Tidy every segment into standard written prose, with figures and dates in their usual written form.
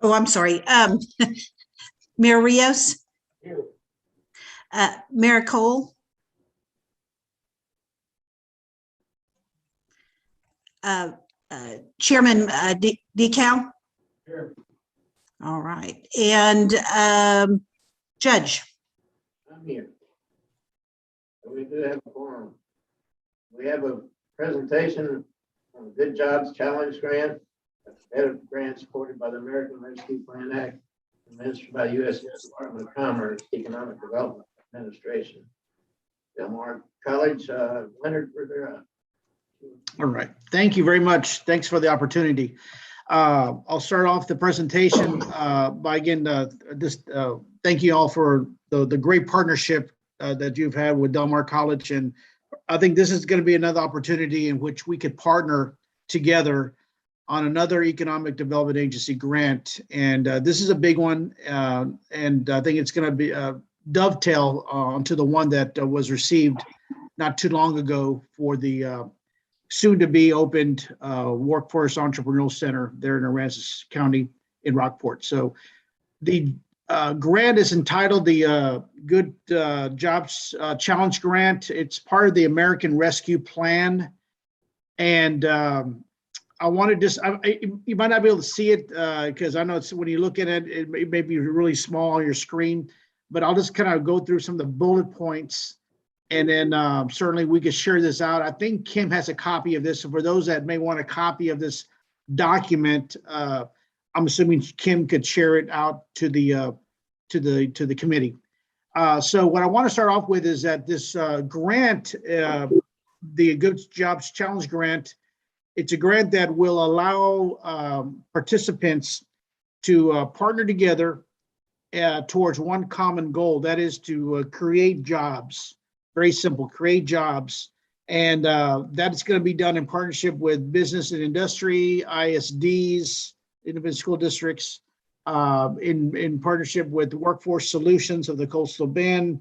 Oh, I'm sorry. Mayor Rios, Here. Mayor Cole, Chairman Decal. Here. All right. And Judge. I'm here. We do have a forum. We have a presentation on the Good Jobs Challenge Grant, a grant supported by the American Rescue Plan Act, administered by U.S. Department of Commerce, Economic Development Administration. Del Mar College, Leonard Rivera. All right. Thank you very much. Thanks for the opportunity. I'll start off the presentation by again, thank you all for the great partnership that you've had with Del Mar College. And I think this is going to be another opportunity in which we could partner together on another economic development agency grant. And this is a big one. And I think it's going to be dovetail onto the one that was received not too long ago for the soon to be opened Workforce Entrepreneurial Center there in Aransas County in Rockport. So the grant is entitled the Good Jobs Challenge Grant. It's part of the American Rescue Plan. And I wanted to, you might not be able to see it because I know it's when you look at it, it may be really small on your screen, but I'll just kind of go through some of the bullet points. And then certainly we could share this out. I think Kim has a copy of this. So for those that may want a copy of this document, I'm assuming Kim could share it out to the committee. So what I want to start off with is that this grant, the Good Jobs Challenge Grant, it's a grant that will allow participants to partner together towards one common goal. That is to create jobs. Very simple, create jobs. And that's going to be done in partnership with business and industry, ISDs, independent school districts, in partnership with Workforce Solutions of the Coastal Bend,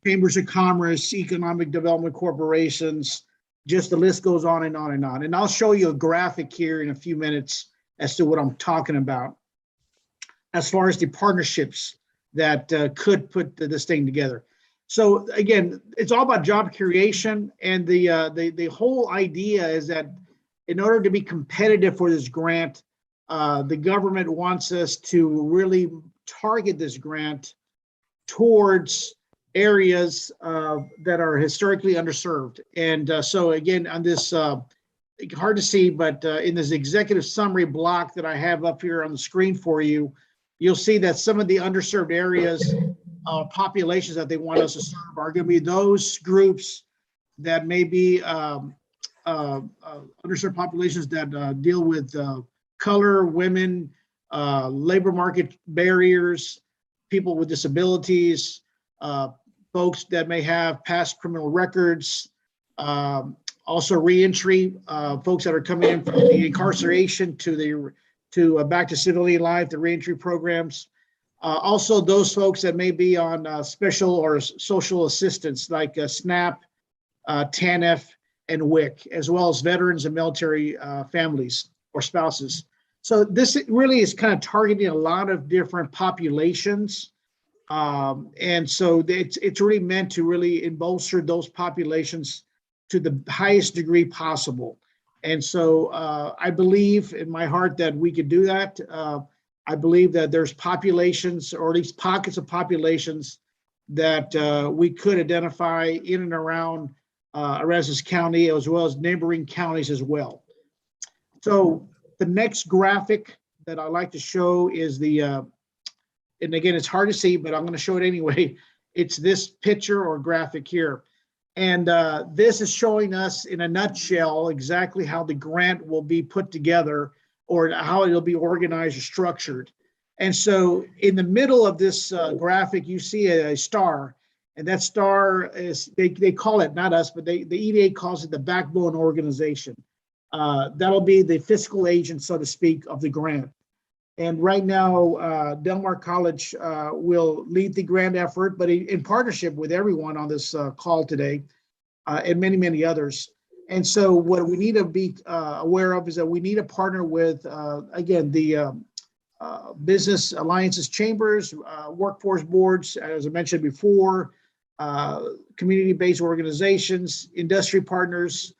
Chambers of Commerce, Economic Development Corporations, just the list goes on and on and on. And I'll show you a graphic here in a few minutes as to what I'm talking about as far as the partnerships that could put this thing together. So again, it's all about job creation, and the whole idea is that in order to be competitive for this grant, the government wants us to really target this grant towards areas that are historically underserved. And so again, on this, hard to see, but in this executive summary block that I have up here on the screen for you, you'll see that some of the underserved areas populations that they want us to serve are going to be those groups that may be underserved populations that deal with color, women, labor market barriers, people with disabilities, folks that may have past criminal records, also reentry, folks that are coming in from the incarceration to back to civilian life, the reentry programs. Also, those folks that may be on special or social assistance like SNAP, TANF, and WIC, as well as veterans and military families or spouses. So this really is kind of targeting a lot of different populations. And so it's really meant to really bolster those populations to the highest degree possible. And so I believe in my heart that we could do that. I believe that there's populations, or at least pockets of populations, that we could identify in and around Aransas County, as well as neighboring counties as well. So the next graphic that I like to show is the, and again, it's hard to see, but I'm going to show it anyway. It's this picture or graphic here. And this is showing us in a nutshell exactly how the grant will be put together, or how it'll be organized or structured. And so in the middle of this graphic, you see a star, and that star is, they call it, not us, but the EDA calls it the backbone organization. That'll be the fiscal agent, so to speak, of the grant. And right now, Del Mar College will lead the grant effort, but in partnership with everyone on this call today, and many, many others. And so what we need to be aware of is that we need to partner with, again, the business alliances, chambers, workforce boards, as I mentioned before, community-based organizations, industry partners,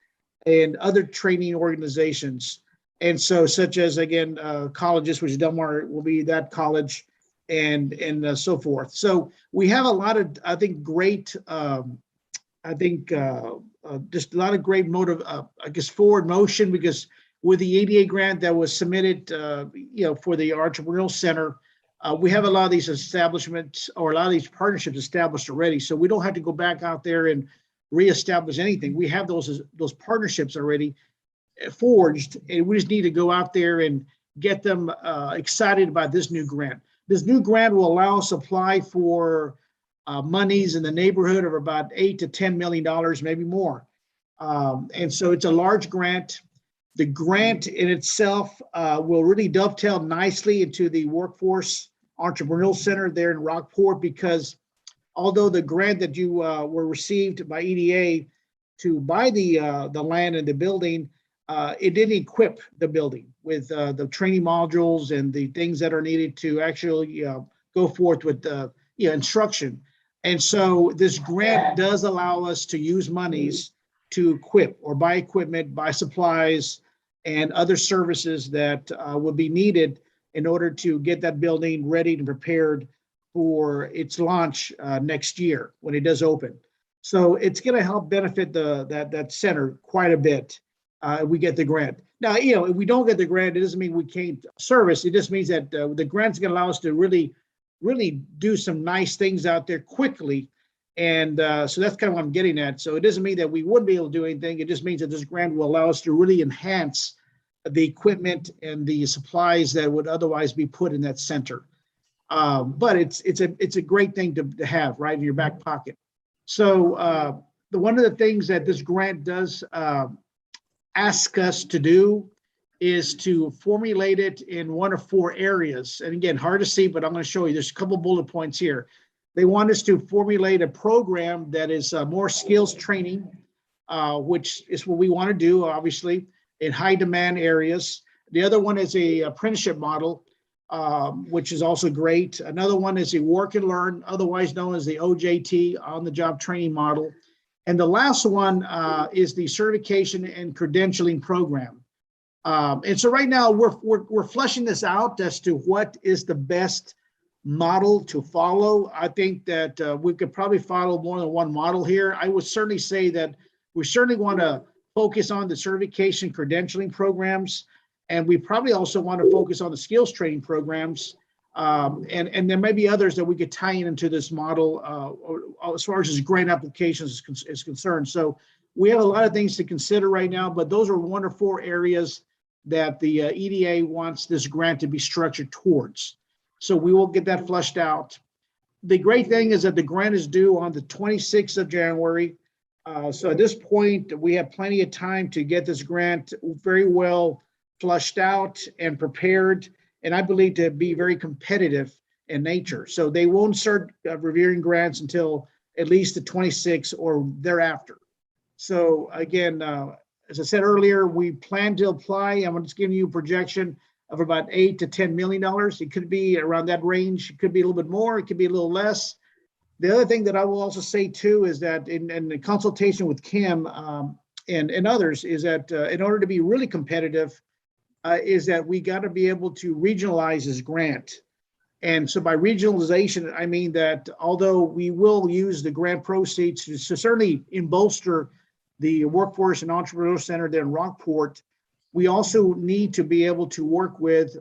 and other training organizations. And so such as, again, colleges, which Del Mar will be that college, and so forth. So we have a lot of, I think, great, just a lot of great motive, I guess, forward motion, because with the ADA grant that was submitted, for the Entrepreneurial Center, we have a lot of these establishments or a lot of these partnerships established already. So we don't have to go back out there and reestablish anything. We have those partnerships already forged, and we just need to go out there and get them excited about this new grant. This new grant will allow us to apply for monies in the neighborhood of about $8 to $10 million, maybe more. And so it's a large grant. The grant in itself will really dovetail nicely into the Workforce Entrepreneurial Center there in Rockport, because although the grant that you were received by EDA to buy the land and the building, it didn't equip the building with the training modules and the things that are needed to actually go forth with instruction. And so this grant does allow us to use monies to equip or buy equipment, buy supplies, and other services that will be needed in order to get that building ready and prepared for its launch next year when it does open. So it's going to help benefit that center quite a bit. We get the grant. Now, if we don't get the grant, it doesn't mean we can't service. It just means that the grant's going to allow us to really do some nice things out there quickly. And so that's kind of what I'm getting at. So it doesn't mean that we wouldn't be able to do anything. It just means that this grant will allow us to really enhance the equipment and the supplies that would otherwise be put in that center. But it's a great thing to have right in your back pocket. So one of the things that this grant does ask us to do is to formulate it in one of four areas. And again, hard to see, but I'm going to show you. There's a couple bullet points here. They want us to formulate a program that is more skills training, which is what we want to do, obviously, in high demand areas. The other one is a apprenticeship model, which is also great. Another one is a work and learn, otherwise known as the OJT, on the job training model. And the last one is the certification and credentialing program. And so right now we're fleshing this out as to what is the best model to follow. I think that we could probably follow more than one model here. I would certainly say that we certainly want to focus on the certification credentialing programs, and we probably also want to focus on the skills training programs. And there may be others that we could tie into this model as far as grant applications is concerned. So we have a lot of things to consider right now, but those are one or four areas that the EDA wants this grant to be structured towards. So we will get that flushed out. The great thing is that the grant is due on the 26th of January. So at this point, we have plenty of time to get this grant very well flushed out and prepared, and I believe to be very competitive in nature. So they won't start reviewing grants until at least the 26th or thereafter. So again, as I said earlier, we plan to apply. I'm just giving you a projection of about $8 to $10 million. It could be around that range. It could be a little bit more. It could be a little less. The other thing that I will also say too is that in the consultation with Kim and others is that in order to be really competitive, is that we got to be able to regionalize this grant. And so by regionalization, I mean that although we will use the grant proceeds to certainly bolster the Workforce and Entrepreneurial Center there in Rockport, we also need to be able to work with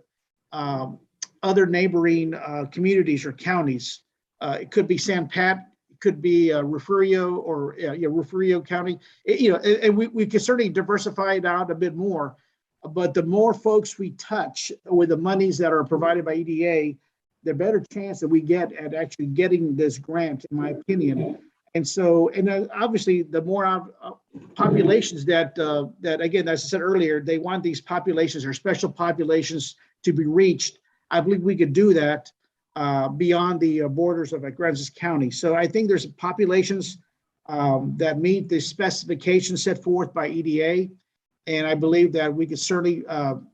other neighboring communities or counties. It could be San Pat, it could be Refugio or Refugio County. And we can certainly diversify it out a bit more. But the more folks we touch with the monies that are provided by EDA, the better chance that we get at actually getting this grant, in my opinion. And so, obviously, the more populations that again, as I said earlier, they want these populations or special populations to be reached. I believe we could do that beyond the borders of Aransas County. So I think there's populations that meet the specifications set forth by EDA. And I believe that we could certainly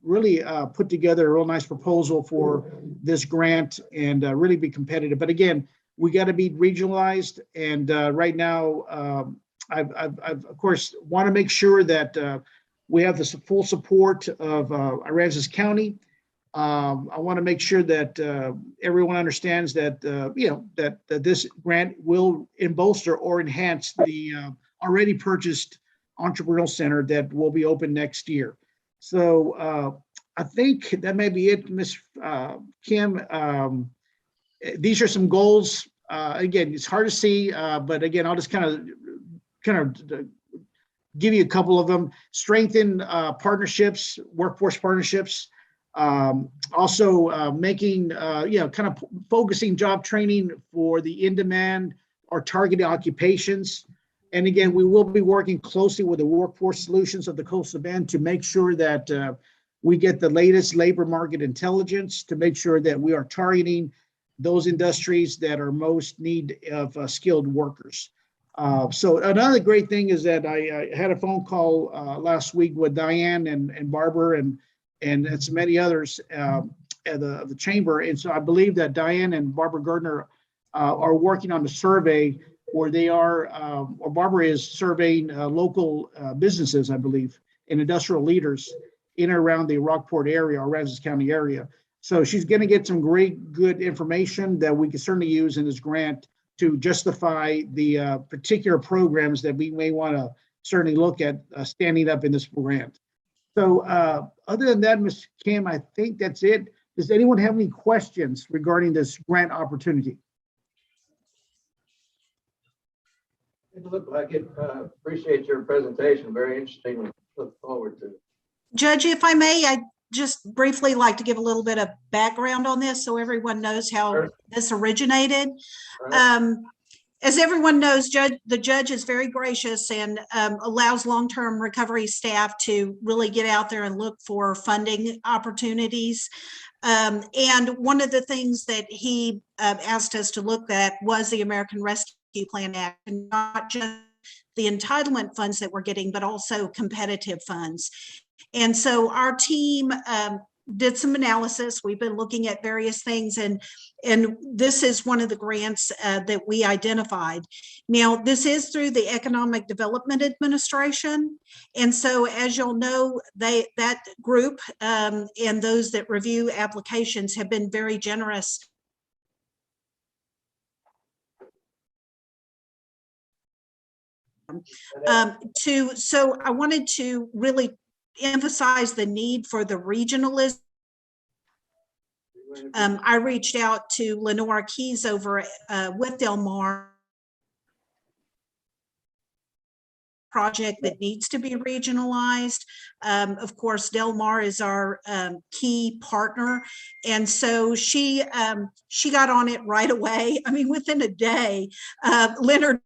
really put together a real nice proposal for this grant and really be competitive. But again, we got to be regionalized. And right now, I've of course want to make sure that we have the full support of Aransas County. I want to make sure that everyone understands that that this grant will bolster or enhance the already purchased entrepreneurial center that will be open next year. So I think that may be it, Ms. Kim. These are some goals. Again, it's hard to see, but again, I'll just kind of give you a couple of them. Strengthen partnerships, workforce partnerships. Also making, kind of focusing job training for the in-demand or targeted occupations. And again, we will be working closely with the Workforce Solutions of the Coastal Bend to make sure that we get the latest labor market intelligence to make sure that we are targeting those industries that are most need of skilled workers. So another great thing is that I had a phone call last week with Diane and Barbara and so many others at the chamber. And so I believe that Diane and Barbara Gardner are working on a survey where they are, or Barbara is surveying local businesses, I believe, and industrial leaders in and around the Rockport area or Aransas County area. So she's going to get some great, good information that we can certainly use in this grant to justify the particular programs that we may want to certainly look at standing up in this grant. So other than that, Ms. Kim, I think that's it. Does anyone have any questions regarding this grant opportunity? It looked like it. Appreciate your presentation. Very interesting. Look forward to it. Judge, if I may, I just briefly like to give a little bit of background on this so everyone knows how Sure. this originated. Right. As everyone knows, the judge is very gracious and allows long-term recovery staff to really get out there and look for funding opportunities. And one of the things that he asked us to look at was the American Rescue Plan Act, and not just the entitlement funds that we're getting, but also competitive funds. And so our team did some analysis. We've been looking at various things, and this is one of the grants that we identified. Now, this is through the Economic Development Administration. And so, as you'll know, that group and those that review applications have been very generous. So I wanted to really emphasize the need for the regionalism. I reached out to Lenora Keys over with Del Mar project that needs to be regionalized. Of course, Del Mar is our key partner. And so she got on it right away. I mean, within a day, Leonard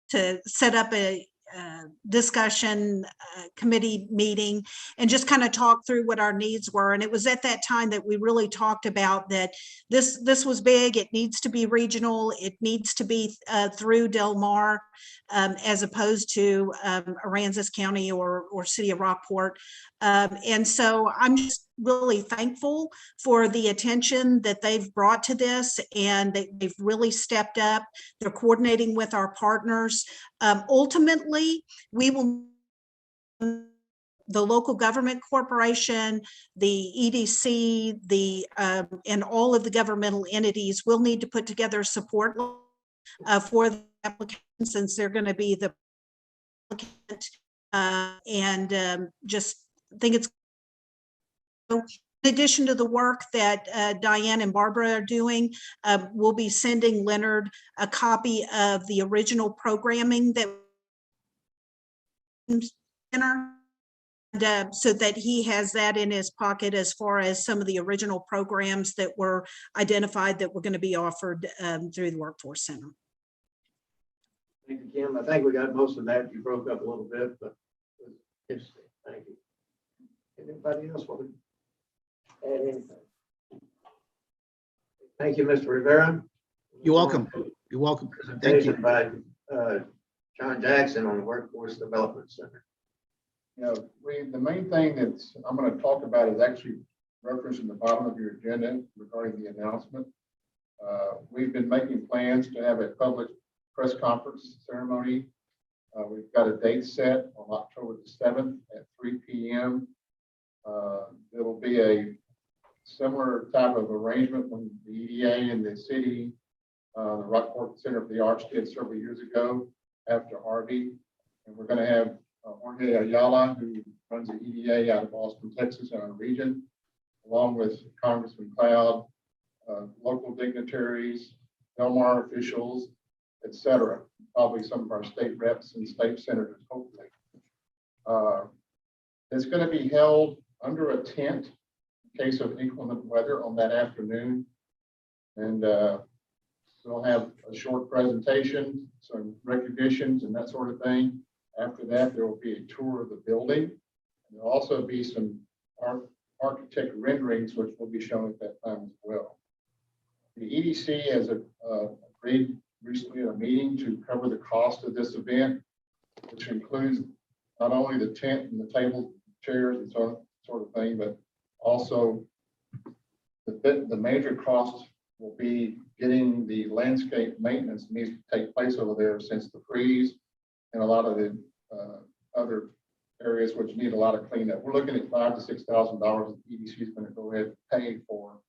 to set up a discussion committee meeting and just kind of talk through what our needs were. And it was at that time that we really talked about that this was big. It needs to be regional. It needs to be through Del Mar as opposed to Aransas County or City of Rockport. And so I'm just really thankful for the attention that they've brought to this, and they've really stepped up. They're coordinating with our partners. Ultimately, we will, the local government corporation, the EDC, and all of the governmental entities will need to put together support for the applicants, since they're going to be the applicant, and just think it's, in addition to the work that Diane and Barbara are doing, we'll be sending Leonard a copy of the original programming that so that he has that in his pocket as far as some of the original programs that were identified that were going to be offered through the Workforce Center. Thank you, Kim. I think we got most of that. You broke up a little bit, but it was interesting. Thank you. Anybody else want to add anything? Thank you, Mr. Rivera. You're welcome. You're welcome. Thank you. Presentation by John Jackson on the Workforce Development Center. You know, the main thing that's I'm going to talk about is actually referenced in the bottom of your agenda regarding the announcement. We've been making plans to have a public press conference ceremony. We've got a date set on October the 7th at 3 p.m. There will be a similar type of arrangement when the EDA and the city, the Rockport Center for the Arts did several years ago after Harvey. And we're going to have Jorge Ayala, who runs the EDA out of Austin, Texas, in our region, along with Congressman Cloud, local dignitaries, Del Mar officials, etc. Probably some of our state reps and state senators, hopefully. It's going to be held under a tent in case of inclement weather on that afternoon. And we'll have a short presentation, some recognitions and that sort of thing. After that, there will be a tour of the building. There'll also be some architect renderings, which will be shown at that time as well. The EDC has agreed recently in a meeting to cover the cost of this event, which includes not only the tent and the table, chairs, and sort of thing, but also the major cost will be getting the landscape maintenance that needs to take place over there since the freeze and a lot of the other areas which need a lot of cleanup. We're looking at $5,000 to $6,000 that the EDC is going to go ahead and pay for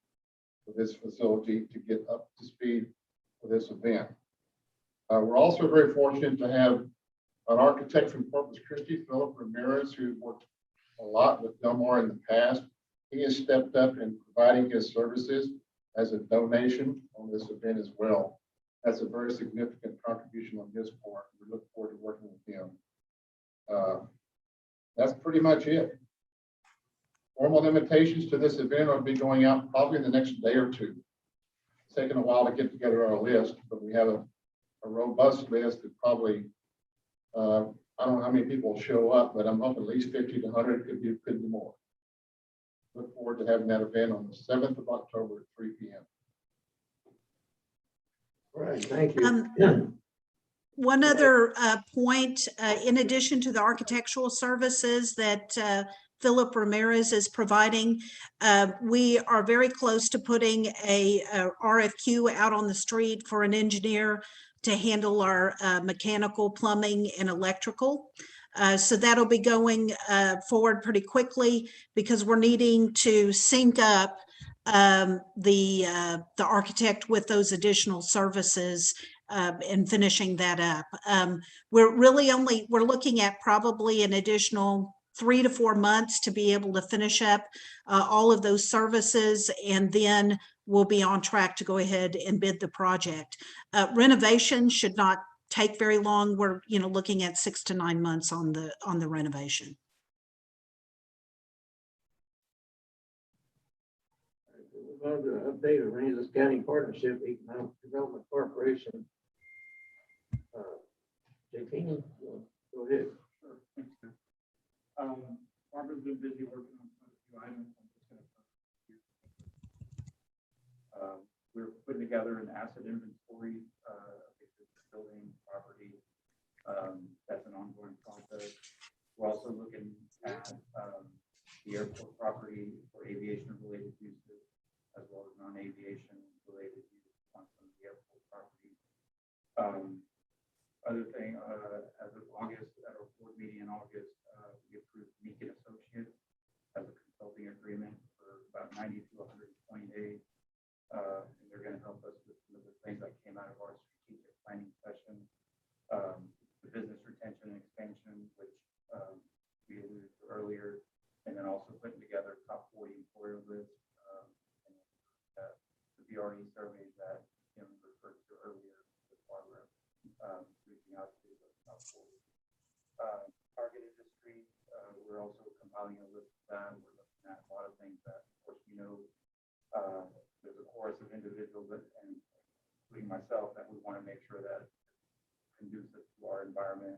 this facility to get up to speed for this event. We're also very fortunate to have an architect from Corpus Christi, Philip Ramirez, who worked a lot with Del Mar in the past. He has stepped up in providing his services as a donation on this event as well. That's a very significant contribution on his part. We look forward to working with him. That's pretty much it. Formal invitations to this event will be going out probably in the next day or two. It's taken a while to get together our list, but we have a robust list that probably, I don't know how many people will show up, but I'm hoping at least 50 to 100, could be more. Look forward to having that event on the 7th of October at 3 p.m. All right, thank you. One other point, in addition to the architectural services that Philip Ramirez is providing, we are very close to putting a RFQ out on the street for an engineer to handle our mechanical, plumbing, and electrical. So that'll be going forward pretty quickly because we're needing to sync up the architect with those additional services and finishing that up. We're looking at probably an additional 3 to 4 months to be able to finish up all of those services, and then we'll be on track to go ahead and bid the project. Renovation should not take very long. We're looking at 6 to 9 months on the renovation. We're going to update the Aransas County Partnership Economic Development Corporation. JT, go ahead. Sure, thanks, Ken. Barbara's been busy working on a few items. I'm just going to we're putting together an asset inventory of existing building property. That's an ongoing process. We're also looking at the airport property for aviation related uses, as well as non-aviation related uses on some of the airport property. Other thing, as of August, at our board meeting in August, we approved Meek and Associates as a consulting agreement for about 90 to 120 days. And they're going to help us with some of the things that came out of our strategic planning session, the business retention and expansion, which we alluded to earlier, and then also putting together top 40 employer list, and the BRE survey that Kim referred to earlier with Barbara. Reaching out to the top 40 target industries. We're also compiling a list of them. We're looking at a lot of things that, of course, there's a chorus of individuals, and including myself, that we want to make sure that it's conducive to our environment.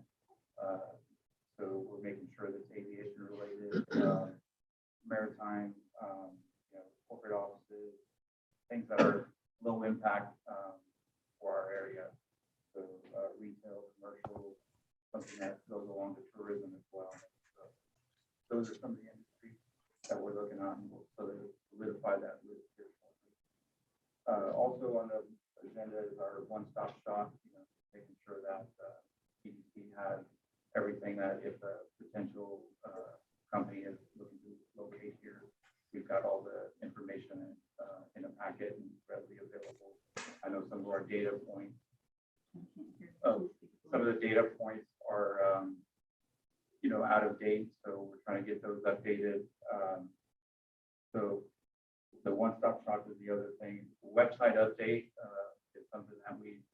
So we're making sure that it's aviation related, maritime, corporate offices, things that are low impact for our area. So retail, commercial, something that goes along with tourism as well. So those are some of the industries that we're looking at, and we'll solidify that list here shortly. Also on the agenda is our one-stop shop, making sure that EDC has everything that if a potential company is looking to locate here, we've got all the information in a packet and readily available. I know some of our data points, are out of date, so we're trying to get those updated. So the one-stop shop is the other thing. The website update is something that we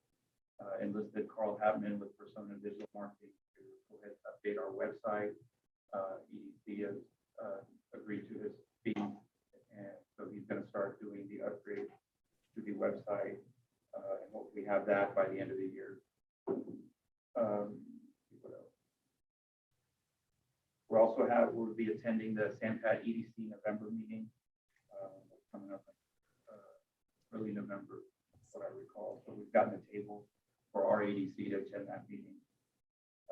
enlisted Carl Hapman with Persona Digital Marketing to go ahead and update our website. EDC has agreed to his fee, and so he's going to start doing the upgrade to the website, and hopefully have that by the end of the year. What else? We'll be attending the Sampat EDC November meeting coming up early November, what I recall. So we've gotten a table for our EDC to attend that meeting.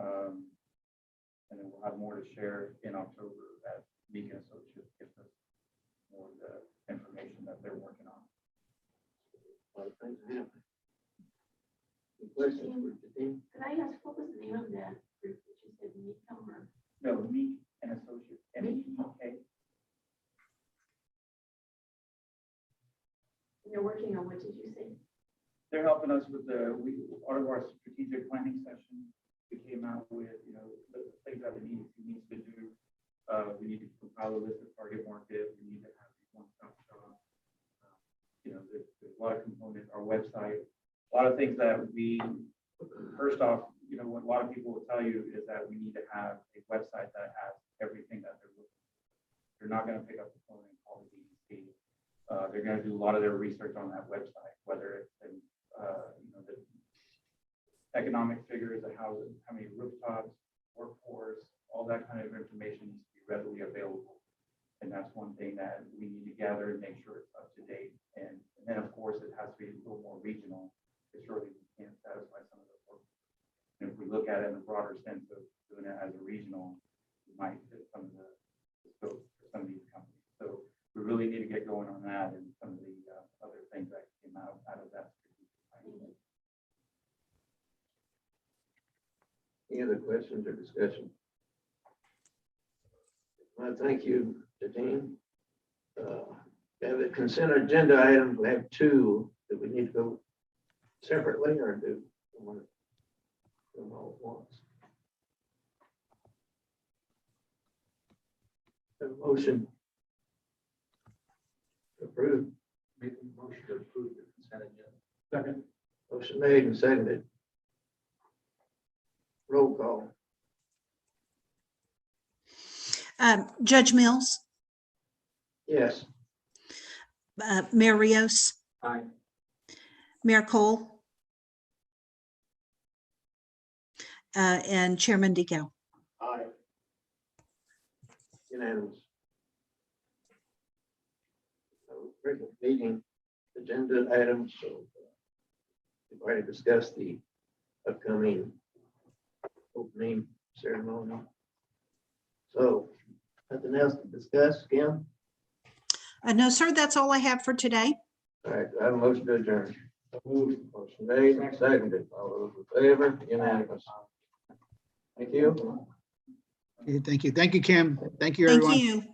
And then we'll have more to share in October as Meek and Associates gives us more of the information that they're working on. A lot of things happening. Any questions for the team? Could I ask, what was the name of that group that you said, Mecom or? No, Meek and Associates, MEK. And they're working on, what did you say? They're helping us with out of our strategic planning session. We came out with, the things that the EDC needs to do. We need to compile a list of target market. We need to have one-stop shop. There's a lot of components. Our website, a lot of things that first off, what a lot of people will tell you is that we need to have a website that has everything that they're looking for. They're not going to pick up the phone and call the EDC. They're going to do a lot of their research on that website, whether it's in, the economic figures of how many rooftops, workforce, all that kind of information needs to be readily available. And that's one thing that we need to gather and make sure it's up to date. And then, of course, it has to be a little more regional. Because surely we can't satisfy some of the work. And if we look at it in a broader sense of doing it as a regional, we might fit some of the scope for some of these companies. So we really need to get going on that and some of the other things that came out of that. Any other questions or discussion? Well, thank you, Dean. We have a consent agenda item. We have two. Do we need to go separately or do we want to do them all at once? Have a motion to approve. Make a motion to approve the consent agenda. Second. Motion made and seconded. Roll call. Judge Mills, Yes. Mayor Rios, Aye. Mayor Cole, and Chairman Deco. Aye. Unanimous. So, regular meeting agenda items, so we've already discussed the upcoming opening ceremony. So, nothing else to discuss, Kim? No, sir, that's all I have for today. All right, I have a motion to adjourn. Motion made, and seconded. All those in favor, unanimous. Thank you. Okay, thank you. Thank you, Kim. Thank you, Thank everyone. you.